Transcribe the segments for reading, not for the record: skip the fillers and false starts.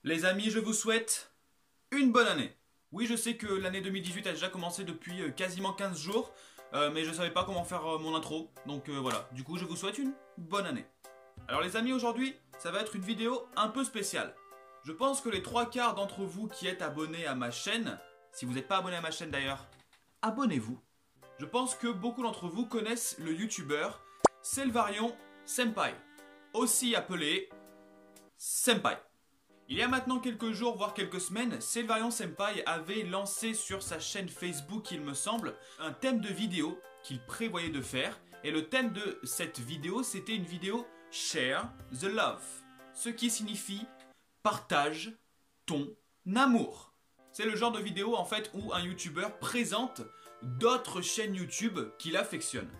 Les amis, je vous souhaite une bonne année. Oui, je sais que l'année 2018 a déjà commencé depuis quasiment 15 jours, mais je savais pas comment faire mon intro, donc voilà. Du coup, je vous souhaite une bonne année. Alors les amis, aujourd'hui, ça va être une vidéo un peu spéciale. Je pense que les 3/4 d'entre vous qui êtes abonnés à ma chaîne, si vous n'êtes pas abonné à ma chaîne d'ailleurs, abonnez-vous. Je pense que beaucoup d'entre vous connaissent le youtubeur Selvarion Senpai, aussi appelé Senpai. Il y a maintenant quelques jours, voire quelques semaines, Selvarion Senpai avait lancé sur sa chaîne Facebook, il me semble, un thème de vidéo qu'il prévoyait de faire. Et le thème de cette vidéo, c'était une vidéo Share the Love, ce qui signifie partage ton amour. C'est le genre de vidéo en fait où un youtubeur présente d'autres chaînes YouTube qu'il affectionne.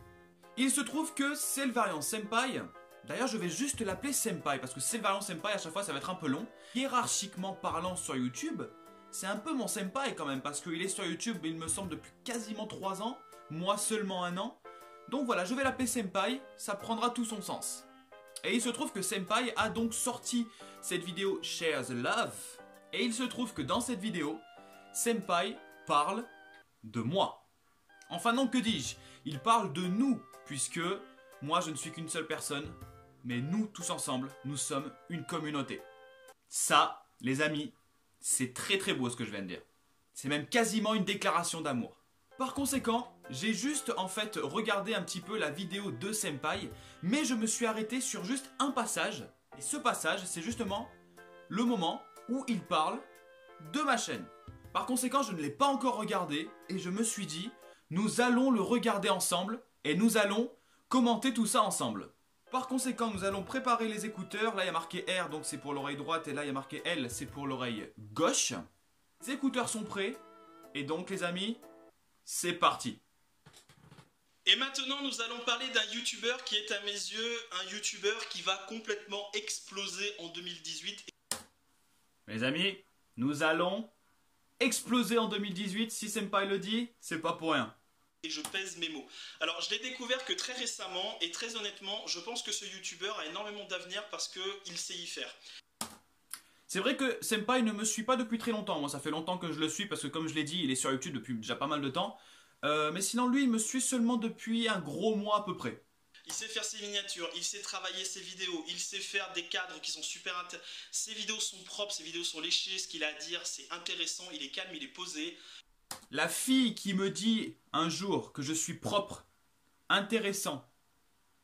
Il se trouve que Selvarion Senpai, d'ailleurs je vais juste l'appeler Senpai parce que Selvarion Senpai à chaque fois ça va être un peu long. Hiérarchiquement parlant sur YouTube, c'est un peu mon Senpai quand même parce qu'il est sur YouTube il me semble depuis quasiment 3 ans, moi seulement 1 an. Donc voilà, je vais l'appeler Senpai, ça prendra tout son sens. Et il se trouve que Senpai a donc sorti cette vidéo Share the Love. Et il se trouve que dans cette vidéo, Senpai parle de moi. Enfin non, que dis-je? Il parle de nous, puisque moi je ne suis qu'une seule personne, mais nous tous ensemble, nous sommes une communauté. Ça, les amis, c'est très très beau ce que je viens de dire. C'est même quasiment une déclaration d'amour. Par conséquent, j'ai juste en fait regardé un petit peu la vidéo de Senpai, mais je me suis arrêté sur juste un passage. Et ce passage, c'est justement le moment où il parle de ma chaîne. Par conséquent, je ne l'ai pas encore regardé et je me suis dit, nous allons le regarder ensemble et nous allons commenter tout ça ensemble. Par conséquent, nous allons préparer les écouteurs. Là, il y a marqué R, donc c'est pour l'oreille droite, et là, il y a marqué L, c'est pour l'oreille gauche. Les écouteurs sont prêts, et donc, les amis, c'est parti. Et maintenant, nous allons parler d'un youtubeur qui est à mes yeux un youtubeur qui va complètement exploser en 2018. Les amis, nous allons exploser en 2018. Si Senpai le dit, c'est pas pour rien. Et je pèse mes mots. Alors, je l'ai découvert que très récemment, et très honnêtement, je pense que ce youtubeur a énormément d'avenir parce qu'il sait y faire. C'est vrai que Senpai ne me suit pas depuis très longtemps. Moi, ça fait longtemps que je le suis parce que, comme je l'ai dit, il est sur YouTube depuis déjà pas mal de temps. Mais sinon, lui, il me suit seulement depuis un gros mois à peu près. Il sait faire ses miniatures, il sait travailler ses vidéos, il sait faire des cadres qui sont super intéressants. Ses vidéos sont propres, ses vidéos sont léchées, ce qu'il a à dire, c'est intéressant, il est calme, il est posé. La fille qui me dit un jour que je suis propre, intéressant,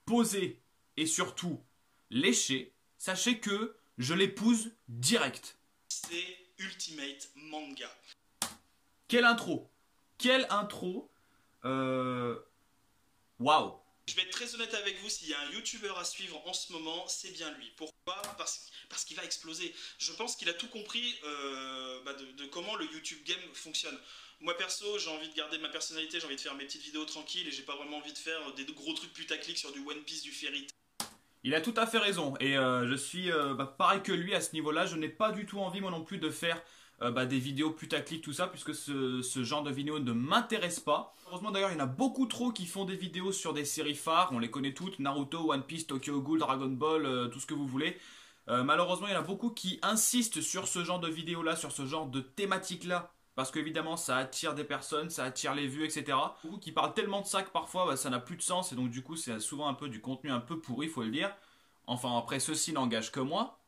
posé et surtout léché, sachez que je l'épouse direct. C'est Ultimate Manga. Quelle intro! Quelle intro! Waouh! Je vais être très honnête avec vous, s'il y a un youtubeur à suivre en ce moment, c'est bien lui. Pourquoi? Parce qu'il va exploser. Je pense qu'il a tout compris de comment le YouTube game fonctionne. Moi perso, j'ai envie de garder ma personnalité, j'ai envie de faire mes petites vidéos tranquilles et j'ai pas vraiment envie de faire des gros trucs putaclic sur du One Piece, du Fairy Tail. Il a tout à fait raison et je suis pareil que lui à ce niveau-là. Je n'ai pas du tout envie moi non plus de faire des vidéos putaclic tout ça puisque ce genre de vidéos ne m'intéresse pas. Heureusement d'ailleurs il y en a beaucoup trop qui font des vidéos sur des séries phares, on les connaît toutes, Naruto, One Piece, Tokyo Ghoul, Dragon Ball, tout ce que vous voulez. Malheureusement il y en a beaucoup qui insistent sur ce genre de vidéos là, sur ce genre de thématiques là. Parce qu'évidemment ça attire des personnes, ça attire les vues, etc. Beaucoup qui parlent tellement de ça que parfois ça n'a plus de sens et donc du coup c'est souvent un peu du contenu un peu pourri, faut le dire. Enfin après ceci n'engage que moi.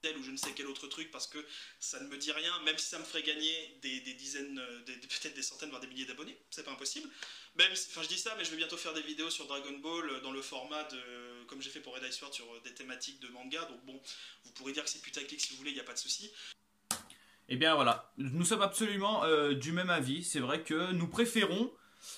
Ou je ne sais quel autre truc parce que ça ne me dit rien, même si ça me ferait gagner des dizaines, peut-être des centaines voire des milliers d'abonnés, c'est pas impossible. Même, enfin je dis ça mais je vais bientôt faire des vidéos sur Dragon Ball dans le format de, comme j'ai fait pour Red Ice Sword sur des thématiques de manga, donc bon, vous pourrez dire que c'est putaclic si vous voulez, il n'y a pas de souci. Et bien voilà, nous sommes absolument du même avis, c'est vrai que nous préférons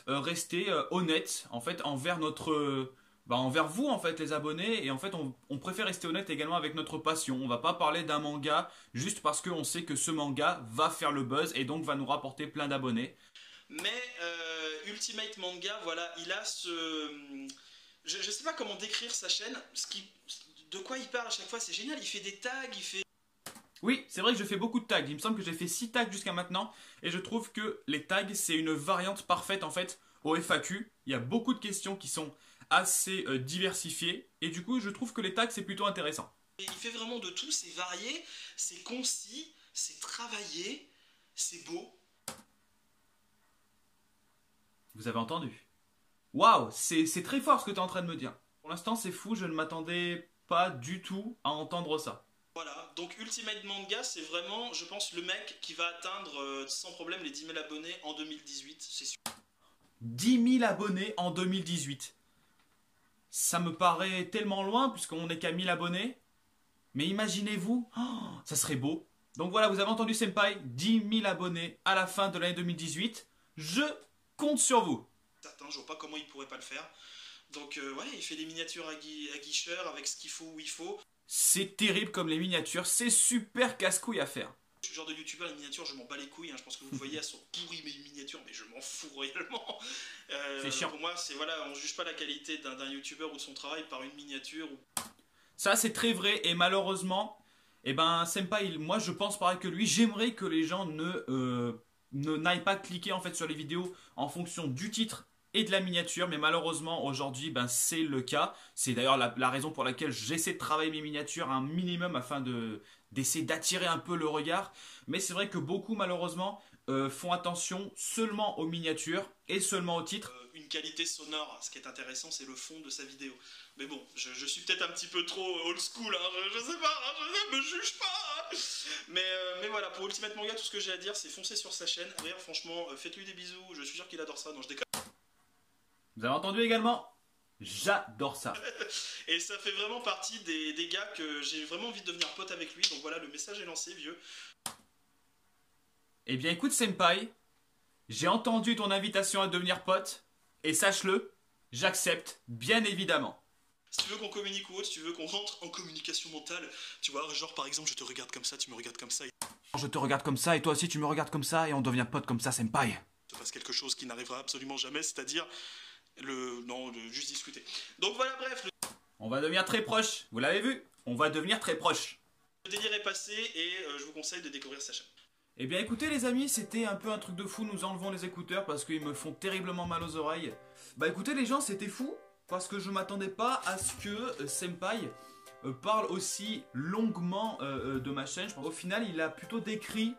rester honnêtes en fait envers notre... envers vous en fait les abonnés et en fait on préfère rester honnête également avec notre passion. On va pas parler d'un manga juste parce qu'on sait que ce manga va faire le buzz et donc va nous rapporter plein d'abonnés. Mais Ultimate Manga, voilà, il a ce... Je sais pas comment décrire sa chaîne, de quoi il parle à chaque fois, c'est génial, il fait des tags, il fait... Oui, c'est vrai que je fais beaucoup de tags, il me semble que j'ai fait 6 tags jusqu'à maintenant et je trouve que les tags c'est une variante parfaite en fait au FAQ. Il y a beaucoup de questions qui sont assez diversifiées et du coup je trouve que les tags c'est plutôt intéressant. Il fait vraiment de tout, c'est varié, c'est concis, c'est travaillé, c'est beau. Vous avez entendu? Waouh, c'est très fort ce que tu es en train de me dire. Pour l'instant, c'est fou, je ne m'attendais pas du tout à entendre ça. Voilà, donc Ultimate Manga, c'est vraiment, je pense, le mec qui va atteindre sans problème les 10 000 abonnés en 2018, c'est sûr. 10 000 abonnés en 2018. Ça me paraît tellement loin puisqu'on n'est qu'à 1000 abonnés. Mais imaginez-vous, ça serait beau. Donc voilà, vous avez entendu Senpai, 10 000 abonnés à la fin de l'année 2018. Je compte sur vous. Certains, je vois pas comment il pourrait pas le faire. Donc ouais, il fait des miniatures à guicheur avec ce qu'il faut où il faut. C'est terrible comme les miniatures, c'est super casse-couille à faire. Je suis le genre de youtubeur, les miniatures, je m'en bats les couilles. Hein. Je pense que vous voyez, elles sont pourries mes miniatures, mais je m'en fous royalement. C'est chiant. Pour moi, c'est voilà, on juge pas la qualité d'un youtubeur ou de son travail par une miniature. Ça, c'est très vrai et malheureusement, eh ben, Senpai, moi je pense pareil que lui, j'aimerais que les gens n'aillent pas cliquer en fait sur les vidéos en fonction du titre et de la miniature, mais malheureusement aujourd'hui ben, c'est le cas. C'est d'ailleurs la raison pour laquelle j'essaie de travailler mes miniatures un minimum afin d'essayer d'attirer un peu le regard. Mais c'est vrai que beaucoup malheureusement font attention seulement aux miniatures et seulement au titre. Une qualité sonore, ce qui est intéressant c'est le fond de sa vidéo. Mais bon, je suis peut-être un petit peu trop old school, hein, je sais pas, je me juge pas. Hein. Mais voilà, pour Ultimate Manga, tout ce que j'ai à dire c'est foncez sur sa chaîne. D'ailleurs franchement, faites-lui des bisous, je suis sûr qu'il adore ça, non je déconne. Vous avez entendu également? J'adore ça. Et ça fait vraiment partie des gars que j'ai vraiment envie de devenir pote avec lui. Donc voilà, le message est lancé, vieux. Eh bien écoute Senpai, j'ai entendu ton invitation à devenir pote, et sache-le, j'accepte bien évidemment. Si tu veux qu'on communique ou autre, si tu veux qu'on rentre en communication mentale, tu vois, genre par exemple je te regarde comme ça, tu me regardes comme ça. Je te regarde comme ça, et toi aussi tu me regardes comme ça, et on devient pote comme ça, Senpai. Il se passe quelque chose qui n'arrivera absolument jamais, c'est-à-dire juste discuter. Donc voilà, bref, On va devenir très proche, vous l'avez vu? On va devenir très proche. le délire est passé et je vous conseille de découvrir sa chaîne. Eh bien écoutez les amis, c'était un peu un truc de fou, nous enlevons les écouteurs parce qu'ils me font terriblement mal aux oreilles. Bah écoutez les gens, c'était fou, parce que je m'attendais pas à ce que Senpai parle aussi longuement de ma chaîne. Au final, il a plutôt décrit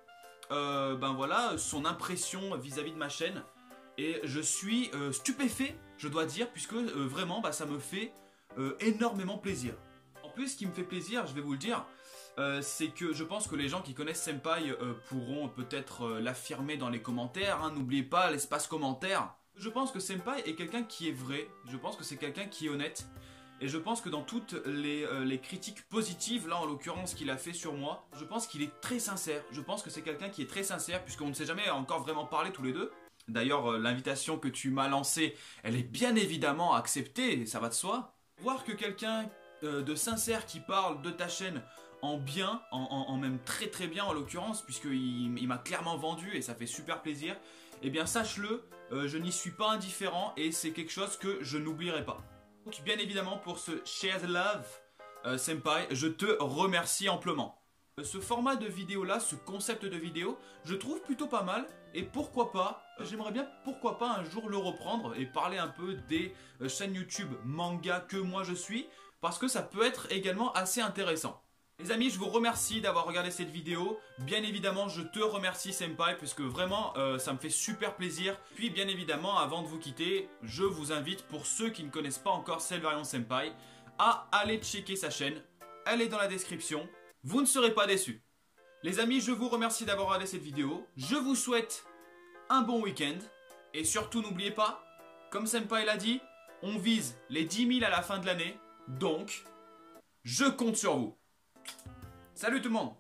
ben voilà, son impression vis-à-vis de ma chaîne. Et je suis stupéfait, je dois dire, puisque vraiment, bah, ça me fait énormément plaisir. En plus, ce qui me fait plaisir, je vais vous le dire, c'est que je pense que les gens qui connaissent Senpai pourront peut-être l'affirmer dans les commentaires. Hein. N'oubliez pas l'espace commentaire. Je pense que Senpai est quelqu'un qui est vrai, je pense que c'est quelqu'un qui est honnête. Et je pense que dans toutes les critiques positives, là en l'occurrence qu'il a fait sur moi, je pense qu'il est très sincère. Je pense que c'est quelqu'un qui est très sincère, puisqu'on ne s'est jamais encore vraiment parlé tous les deux. D'ailleurs, l'invitation que tu m'as lancée, elle est bien évidemment acceptée, ça va de soi. Voir que quelqu'un de sincère qui parle de ta chaîne en bien, en même très très bien en l'occurrence, puisqu'il m'a clairement vendu et ça fait super plaisir, eh bien sache-le, je n'y suis pas indifférent et c'est quelque chose que je n'oublierai pas. Donc bien évidemment pour ce Share the Love, Senpai, je te remercie amplement. Ce format de vidéo là, ce concept de vidéo, je trouve plutôt pas mal et pourquoi pas, j'aimerais bien pourquoi pas un jour le reprendre et parler un peu des chaînes YouTube manga que moi je suis parce que ça peut être également assez intéressant. Les amis, je vous remercie d'avoir regardé cette vidéo. Bien évidemment, je te remercie Senpai puisque vraiment ça me fait super plaisir. Puis bien évidemment, avant de vous quitter, je vous invite pour ceux qui ne connaissent pas encore Selverion Senpai à aller checker sa chaîne. Elle est dans la description. Vous ne serez pas déçus. Les amis, je vous remercie d'avoir regardé cette vidéo. Je vous souhaite un bon week-end. Et surtout, n'oubliez pas, comme Senpai l'a dit, on vise les 10 000 à la fin de l'année. Donc, je compte sur vous. Salut tout le monde!